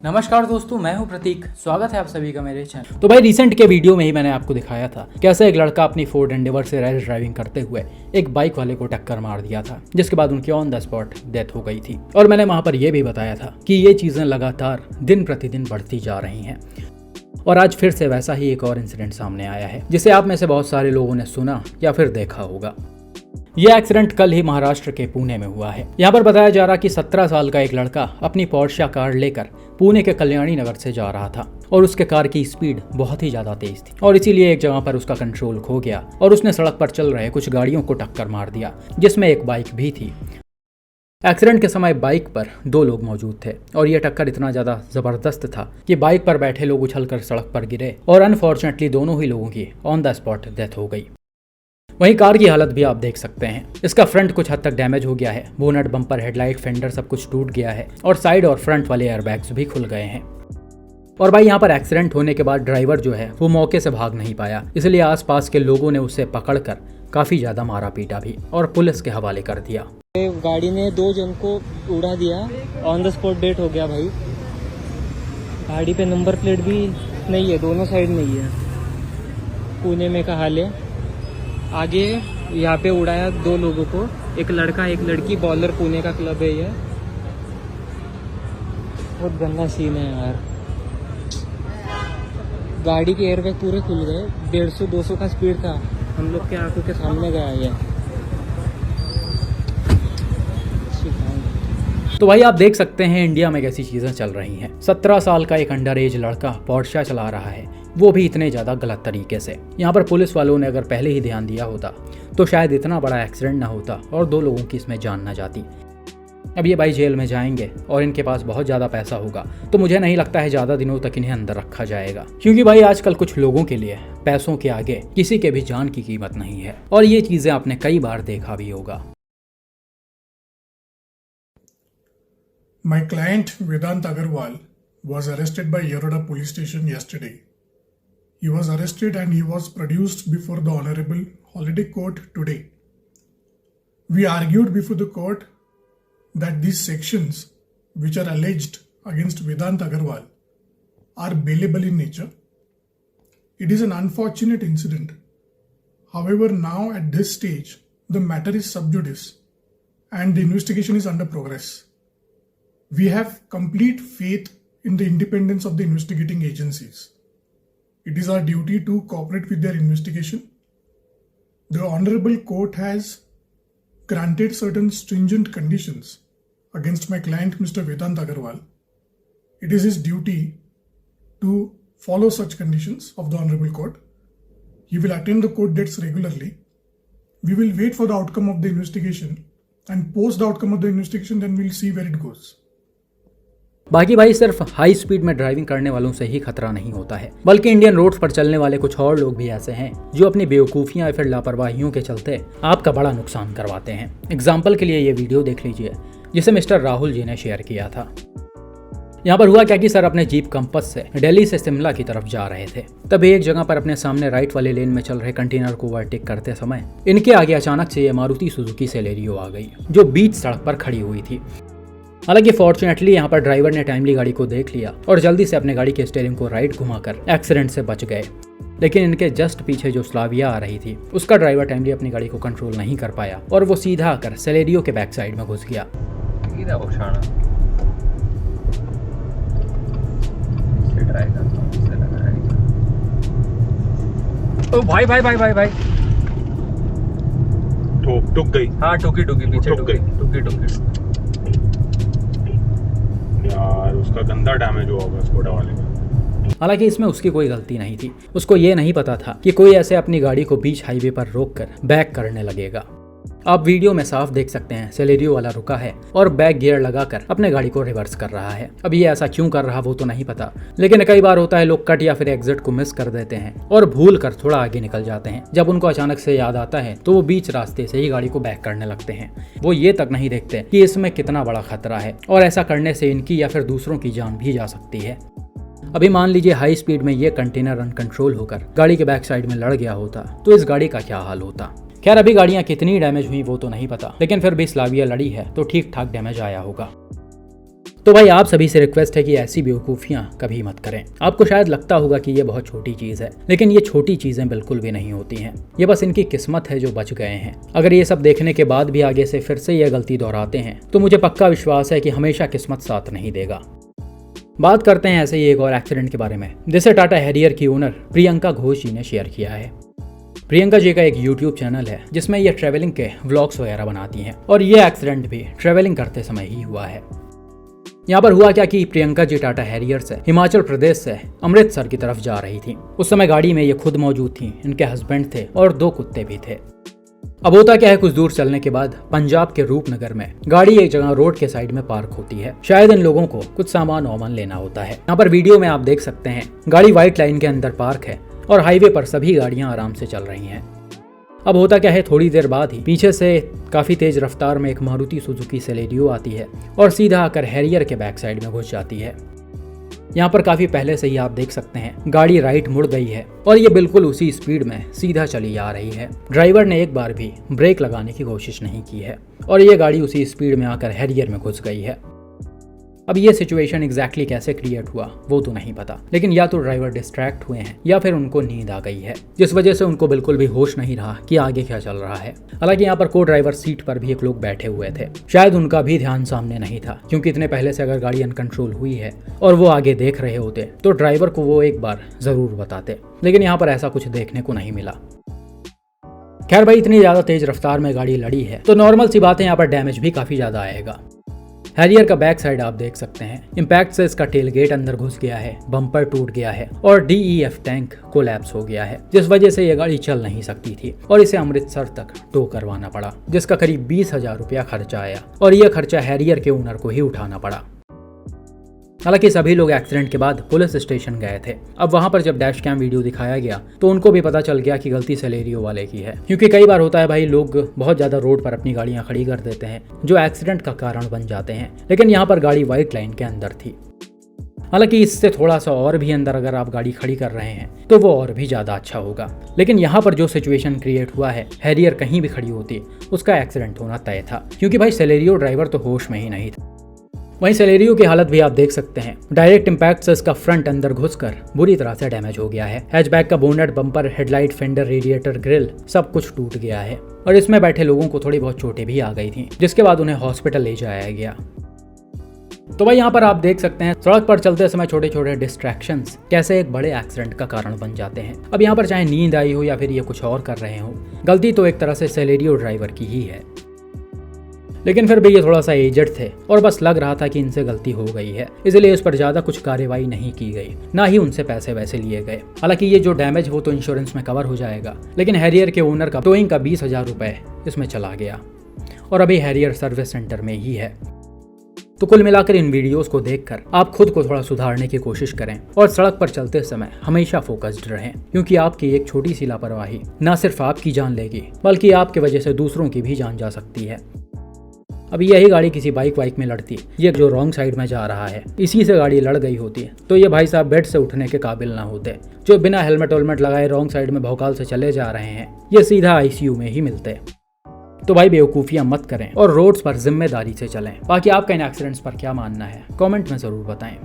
नमस्कार दोस्तों, मैं हूं प्रतीक। स्वागत है आप सभी का मेरे चैनल। तो भाई रिसेंट के वीडियो में ही मैंने आपको दिखाया था कैसे एक लड़का अपनी फोर्ड एंडेवर से रैश ड्राइविंग करते हुए एक बाइक वाले को टक्कर मार दिया था, जिसके बाद उनकी ऑन द स्पॉट डेथ हो गई थी। और मैंने वहां पर यह भी बताया था कि ये चीजें लगातार दिन प्रतिदिन बढ़ती जा रही हैं। और आज फिर से वैसा ही एक और इंसिडेंट सामने आया है, जिसे आप में से बहुत सारे लोगों ने सुना या फिर देखा होगा। यह एक्सीडेंट कल ही महाराष्ट्र के पुणे में हुआ है। यहाँ पर बताया जा रहा कि 17 साल का एक लड़का अपनी पोर्शा कार लेकर पुणे के कल्याणी नगर से जा रहा था और उसके कार की स्पीड बहुत ही ज्यादा तेज थी और इसीलिए एक जगह पर उसका कंट्रोल खो गया और उसने सड़क पर चल रहे कुछ गाड़ियों को टक्कर मार दिया, जिसमें एक बाइक भी थी। एक्सीडेंट के समय बाइक पर 2 लोग मौजूद थे और यह टक्कर इतना ज्यादा जबरदस्त था कि बाइक पर बैठे लोग उछलकर सड़क पर गिरे और अनफॉर्चुनेटली दोनों ही लोगों की ऑन द स्पॉट डेथ हो गई। वहीं कार की हालत भी आप देख सकते हैं। इसका फ्रंट कुछ हद तक डैमेज हो गया है, बोनट, बम्पर, हेडलाइट, फेंडर सब कुछ टूट गया है और साइड और फ्रंट वाले एयरबैग्स भी खुल गए हैं। और भाई यहाँ पर एक्सीडेंट होने के बाद ड्राइवर जो है वो मौके से भाग नहीं पाया, इसलिए आसपास के लोगों ने उसे पकड़कर काफी ज्यादा मारा पीटा भी और पुलिस के हवाले कर दिया। गाड़ी ने 2 जन को उड़ा दिया, ऑन द स्पॉट डेथ हो गया भाई। गाड़ी पे नंबर प्लेट भी नहीं है, दोनों साइड नहीं है। पुणे में का हाल है। आगे यहाँ पे उड़ाया 2 लोगों को, एक लड़का एक लड़की। बॉलर पुणे का क्लब है ये। बहुत गंदा सीन है यार। गाड़ी के एयरबैग पूरे खुल गए। 150-200 का स्पीड था, हम लोग के आंखों के सामने गया ये। तो भाई आप देख सकते हैं इंडिया में कैसी चीजें चल रही हैं। 17 साल का एक अंडर एज लड़का पोर्शा चला रहा है, वो भी इतने ज्यादा गलत तरीके से। यहाँ पर पुलिस वालों ने अगर पहले ही ध्यान दिया होता तो शायद इतना बड़ा एक्सीडेंट ना होता और 2 लोगों की इसमें जान ना जाती। अब ये भाई जेल में जाएंगे और इनके पास बहुत ज्यादा पैसा होगा, तो मुझे नहीं लगता है ज्यादा दिनों तक इन्हें अंदर रखा जाएगा, क्योंकि भाई आजकल कुछ लोगों के लिए पैसों के आगे किसी के भी जान की कीमत नहीं है। और ये चीजें आपने कई बार देखा भी होगा। My client Vedant Agarwal was arrested by Yeroda police station yesterday. He was arrested and he was produced before the Honorable Holiday Court today. We argued before the court that these sections which are alleged against Vedant Agarwal are bailable in nature. It is an unfortunate incident. However, now at this stage, the matter is sub judice and the investigation is under progress. We have complete faith in the independence of the investigating agencies. It is our duty to cooperate with their investigation. The Honorable Court has granted certain stringent conditions against my client Mr. Vedant Agarwal. It is his duty to follow such conditions of the Honorable Court. He will attend the court dates regularly. We will wait for the outcome of the investigation and post the outcome of the investigation, then we'll see where it goes. बाकी भाई सिर्फ high speed में driving करने वालों से ही खतरा नहीं होता है, बल्कि इंडियन रोड्स पर चलने वाले कुछ और लोग भी ऐसे हैं जो अपनी बेवकूफ़ियां या फिर लापरवाहियों के चलते आपका बड़ा नुकसान करवाते हैं। एग्जाम्पल के लिए ये वीडियो देख लीजिए जिसे मिस्टर राहुल जी ने शेयर किया था। यहाँ पर हुआ क्या कि सर अपने जीप कंपस से दिल्ली से शिमला की तरफ जा रहे थे। तभी एक जगह पर अपने सामने राइट वाले लेन में चल रहे कंटेनर को ओवरटेक करते समय इनके आगे अचानक से ये मारुति सुजुकी सेलेरियो आ गई, जो बीच सड़क पर खड़ी हुई थी। हालांकि फॉर्चुनेटली यहाँ पर ड्राइवर ने टाइमली गाड़ी को देख लिया और जल्दी से अपने गाड़ी के स्टीयरिंग को राइट घुमाकर एक्सीडेंट से बच गए। लेकिन इनके जस्ट पीछे जो स्लाविया आ रही थी उसका ड्राइवर टाइमली अपनी गाड़ी को कंट्रोल नहीं कर पाया और वो सीधा आकर सेलेरियो के बैक साइड में घुस गया। ओ भाई भाई भाई भाई भाई ठुक गई। हाँ टुकी पीछे टुकी। यार उसका गंदा डैमेज हुआ होगा स्कोडा वाले का। हालांकि इसमें उसकी कोई गलती नहीं थी। उसको ये नहीं पता था कि कोई ऐसे अपनी गाड़ी को बीच हाईवे पर रोककर बैक करने लगेगा। आप वीडियो में साफ देख सकते हैं सेलेरियो वाला रुका है और बैक गियर लगाकर अपने गाड़ी को रिवर्स कर रहा है। अब ये ऐसा क्यों कर रहा वो तो नहीं पता, लेकिन कई बार होता है लोग कट या फिर एग्जिट को मिस कर देते हैं और भूल कर थोड़ा आगे निकल जाते हैं। जब उनको अचानक से याद आता है तो वो बीच रास्ते से ही गाड़ी को बैक करने लगते हैं। वो ये तक नहीं देखते कि इसमें कितना बड़ा खतरा है और ऐसा करने से इनकी या फिर दूसरों की जान भी जा सकती है। अभी मान लीजिए हाई स्पीड में ये कंटेनर अनकंट्रोल होकर गाड़ी के बैक साइड में लड़ गया होता तो इस गाड़ी का क्या हाल होता। खैर अभी गाड़ियां कितनी डैमेज हुई वो तो नहीं पता, लेकिन फिर भी स्लाविया लड़ी है तो ठीक ठाक डैमेज आया होगा। तो भाई आप सभी से रिक्वेस्ट है कि ऐसी बेवकूफ़ियाँ कभी मत करें। आपको शायद लगता होगा कि ये बहुत छोटी चीज़ है, लेकिन ये छोटी चीज़ें बिल्कुल भी नहीं होती हैं। ये बस इनकी किस्मत है जो बच गए हैं। अगर ये सब देखने के बाद भी आगे से फिर से ये गलती दोहराते हैं तो मुझे पक्का विश्वास है कि हमेशा किस्मत साथ नहीं देगा। बात करते हैं ऐसे ही एक और एक्सीडेंट के बारे में, जिसे टाटा हैरियर की ओनर प्रियंका घोष जी ने शेयर किया है। प्रियंका जी का एक YouTube चैनल है जिसमें ये ट्रैवलिंग के व्लॉग्स वगैरह बनाती हैं, और ये एक्सीडेंट भी ट्रैवलिंग करते समय ही हुआ है। यहाँ पर हुआ क्या कि प्रियंका जी टाटा हैरियर से हिमाचल प्रदेश से अमृतसर की तरफ जा रही थी। उस समय गाड़ी में ये खुद मौजूद थी, इनके हस्बैंड थे और 2 कुत्ते भी थे। अब होता क्या है, कुछ दूर चलने के बाद पंजाब के रूपनगर में गाड़ी एक जगह रोड के साइड में पार्क होती है। शायद इन लोगों को कुछ सामान वामान लेना होता है। यहाँ पर वीडियो में आप देख सकते हैं गाड़ी व्हाइट लाइन के अंदर पार्क है और हाईवे पर सभी गाड़ियां आराम से चल रही हैं। अब होता क्या है, थोड़ी देर बाद ही पीछे से काफ़ी तेज रफ्तार में एक मारुति सुजुकी सेलेरियो आती है और सीधा आकर हैरियर के बैक साइड में घुस जाती है। यहाँ पर काफ़ी पहले से ही आप देख सकते हैं गाड़ी राइट मुड़ गई है और ये बिल्कुल उसी स्पीड में सीधा चली आ रही है। ड्राइवर ने एक बार भी ब्रेक लगाने की कोशिश नहीं की है और ये गाड़ी उसी स्पीड में आकर हैरियर में घुस गई है। अब ये सिचुएशन एग्जैक्टली कैसे क्रिएट हुआ वो तो नहीं पता, लेकिन या तो ड्राइवर डिस्ट्रैक्ट हुए हैं या फिर उनको नींद आ गई है, जिस वजह से उनको बिल्कुल भी होश नहीं रहा कि आगे क्या चल रहा है। हालांकि यहाँ पर को ड्राइवर सीट पर भी एक लोग बैठे हुए थे, शायद उनका भी ध्यान सामने नहीं था, क्योंकि इतने पहले से अगर गाड़ी अनकंट्रोल हुई है और वो आगे देख रहे होते तो ड्राइवर को वो एक बार जरूर बताते, लेकिन यहाँ पर ऐसा कुछ देखने को नहीं मिला। खैर भाई, इतनी ज्यादा तेज रफ्तार में गाड़ी लड़ी है तो नॉर्मल सी बात है, यहाँ पर डैमेज भी काफी ज्यादा आएगा। हैरियर का बैक साइड आप देख सकते हैं, इंपैक्ट से इसका टेल गेट अंदर घुस गया है, बम्पर टूट गया है और DEF टैंक कोलैप्स हो गया है, जिस वजह से ये गाड़ी चल नहीं सकती थी और इसे अमृतसर तक टो करवाना पड़ा, जिसका करीब 20,000 रुपया खर्चा आया और यह खर्चा हैरियर के ओनर को ही उठाना पड़ा। हालांकि सभी लोग एक्सीडेंट के बाद पुलिस स्टेशन गए थे। अब वहां पर जब डैश कैम वीडियो दिखाया गया तो उनको भी पता चल गया कि गलती सेलेरियो वाले की है, क्योंकि कई बार होता है भाई, लोग बहुत ज्यादा रोड पर अपनी गाड़ियां खड़ी कर देते हैं जो एक्सीडेंट का कारण बन जाते हैं, लेकिन यहाँ पर गाड़ी व्हाइट लाइन के अंदर थी। हालांकि इससे थोड़ा सा और भी अंदर अगर आप गाड़ी खड़ी कर रहे हैं तो वो और भी ज्यादा अच्छा होगा, लेकिन यहाँ पर जो सिचुएशन क्रिएट हुआ है, हैरियर कहीं भी खड़ी होती उसका एक्सीडेंट होना तय था, क्योंकि भाई सेलेरियो ड्राइवर तो होश में ही नहीं था। वहीं सेलेरियो की हालत भी आप देख सकते हैं, डायरेक्ट इंपैक्ट से इसका फ्रंट अंदर घुसकर बुरी तरह से डैमेज हो गया है। हैचबैक का bonnet, bumper, headlight, fender, radiator, grill सब कुछ टूट गया है और इसमें बैठे लोगों को थोड़ी बहुत चोटें भी आ गई थी, जिसके बाद उन्हें हॉस्पिटल ले जाया गया। तो भाई यहाँ पर आप देख सकते हैं सड़क पर चलते समय छोटे छोटे डिस्ट्रैक्शंस कैसे एक बड़े एक्सीडेंट का कारण बन जाते हैं। अब यहाँ पर चाहे नींद आई हो या फिर ये कुछ और कर रहे हो, गलती तो एक तरह से सेलेरियो ड्राइवर की ही है, लेकिन फिर भी ये थोड़ा सा एजड थे और बस लग रहा था कि इनसे गलती हो गई है, इसलिए उस पर ज्यादा कुछ कार्रवाई नहीं की गई, ना ही उनसे पैसे वैसे लिए गए। हालांकि ये जो डैमेज वो तो इंश्योरेंस में कवर हो जाएगा, लेकिन हैरियर के ओनर का टोइंग का 20,000 रुपए इसमें चला गया और अभी हैरियर सर्विस सेंटर में ही है। तो कुल मिलाकर इन वीडियोस को देखकर आप खुद को थोड़ा सुधारने की कोशिश करें और सड़क पर चलते समय हमेशा फोकस्ड रहें, क्योंकि आपकी एक छोटी सी लापरवाही न सिर्फ आपकी जान लेगी बल्कि आपकी वजह से दूसरों की भी जान जा सकती है। अब यही गाड़ी किसी बाइक में लड़ती, ये जो रॉन्ग साइड में जा रहा है, इसी से गाड़ी लड़ गई होती तो ये भाई साहब बेड से उठने के काबिल ना होते। जो बिना हेलमेट लगाए रॉन्ग साइड में भौकाल से चले जा रहे हैं, ये सीधा ICU में ही मिलते। तो भाई बेवकूफ़ियाँ मत करें और रोड्स पर जिम्मेदारी से चलें। बाकी आपका इन एक्सीडेंट्स पर क्या मानना है कमेंट में ज़रूर बताएं।